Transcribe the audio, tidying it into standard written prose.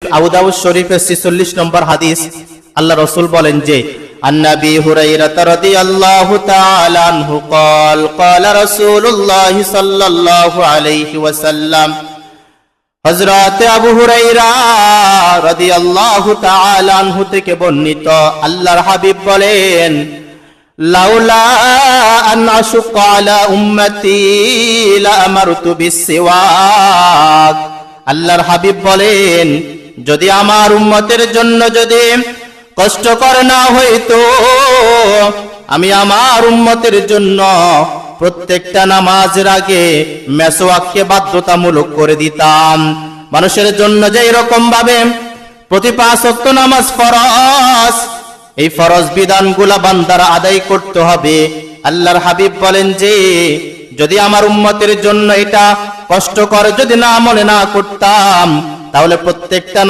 আবু দাউদ শরীফের 46 নম্বর হাদিস, আল্লাহ রাসূল বলেন যে আন-নবী হুরায়রা রাদিয়াল্লাহু তাআলা আনহু قال قال رسول الله সাল্লাল্লাহু আলাইহি ওয়াসাল্লাম, হযরত আবু হুরায়রা রাদিয়াল্লাহু তাআলা আনহু থেকে বর্ণিত, আল্লাহর হাবিব বলেন, লাউলা আন আশুক্কা আলা উম্মতি লা আমারতু বিসওয়াক। আল্লাহর হাবিব বলেন, যদি আমার উম্মতের জন্য যদি কষ্টকর না হইতো, আমি আমার উম্মতের জন্য প্রত্যেকটা নামাজের আগে মেসওয়াককে বাধ্যতামূলক করে দিতাম। মানুষের জন্য যে এরকম ভাবে প্রতি 5 ওয়াক্ত নামাজ ফরজ, এই ফরজ বিধানগুলা বান্দারা আদায় করতে হবে। আল্লাহর হাবিব বলেন যে যদি আমার উম্মতের জন্য এটা কষ্টকর যদি না মনে না করতাম, তাহলে প্রত্যেকটা